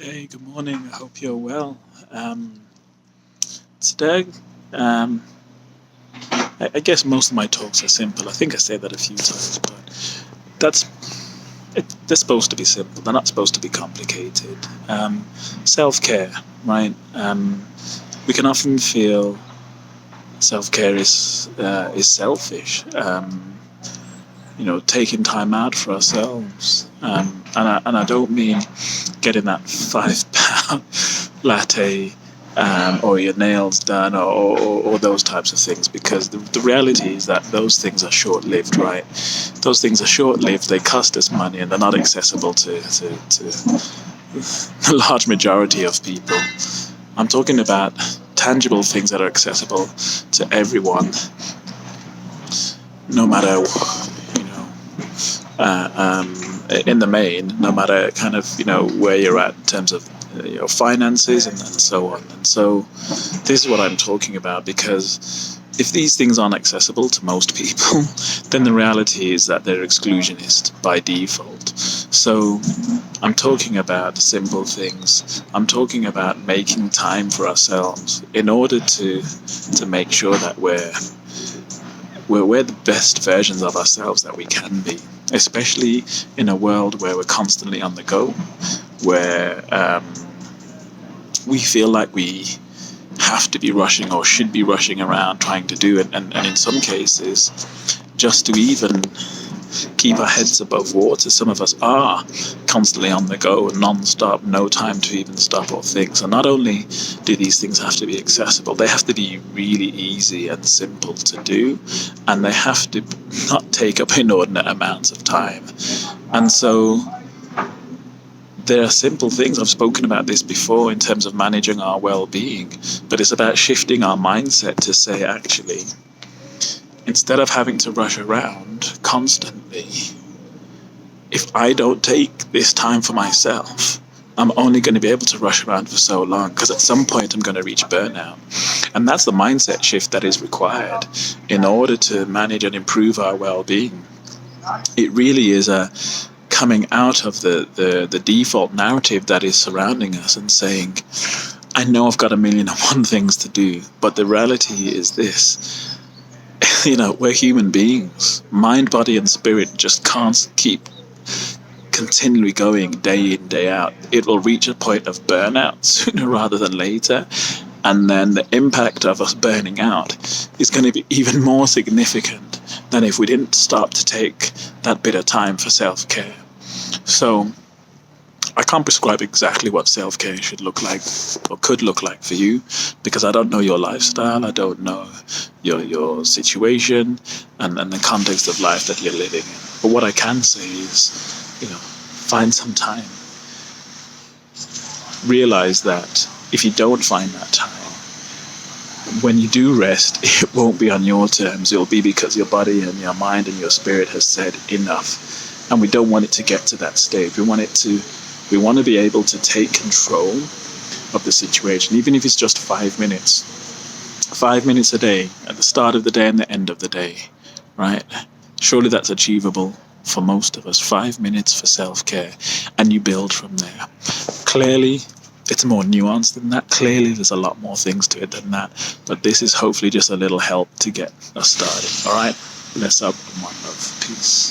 Hey, good morning. I hope you're well. Today, um, I guess most of my talks are simple. I think I said that a few times, but that's they're supposed to be simple. They're not supposed to be complicated. Self-care, right? We can often feel self-care is selfish. Taking time out for ourselves, and I don't mean getting that £5 latte, or your nails done, or those types of things, because the reality is that those things are short-lived, right? Those things are short-lived, they cost us money, and they're not accessible to the large majority of people. I'm talking about tangible things that are accessible to everyone, no matter, in the main, no matter kind of, where you're at in terms of your finances and so on. And so this is what I'm talking about, because if these things aren't accessible to most people, then the reality is that they're exclusionist by default. So I'm talking about simple things. I'm talking about making time for ourselves in order to make sure that we're the best versions of ourselves that we can be, especially in a world where we're constantly on the go, where we feel like we have to be rushing or should be rushing around trying to do it, and in some cases, just to even keep our heads above water, some of us are constantly on the go, non-stop, no time to even stop or think. So not only do these things have to be accessible, they have to be really easy and simple to do, and they have to not take up inordinate amounts of time. And so there are simple things. I've spoken about this before in terms of managing our well-being, but it's about shifting our mindset to say, actually, instead of having to rush around constantly, if I don't take this time for myself, I'm only going to be able to rush around for so long, because at some point I'm going to reach burnout. And that's the mindset shift that is required in order to manage and improve our well-being. It really is a coming out of the default narrative that is surrounding us and saying, I know I've got 1,000,001 things to do, but the reality is this. We're human beings. Mind, body, and spirit just can't keep continually going day in, day out. It will reach a point of burnout sooner rather than later. And then the impact of us burning out is going to be even more significant than if we didn't stop to take that bit of time for self-care. So I can't prescribe exactly what self-care should look like or could look like for you, because I don't know your lifestyle, I don't know your situation and the context of life that you're living in. But what I can say is, find some time. Realize that if you don't find that time, when you do rest, it won't be on your terms. It'll be because your body and your mind and your spirit has said enough. And we don't want it to get to that stage. We want to be able to take control of the situation, even if it's just 5 minutes. 5 minutes a day, at the start of the day and the end of the day, right? Surely that's achievable for most of us. 5 minutes for self-care, and you build from there. Clearly, it's more nuanced than that. Clearly, there's a lot more things to it than that. But this is hopefully just a little help to get us started. All right? Bless up and one love. Peace.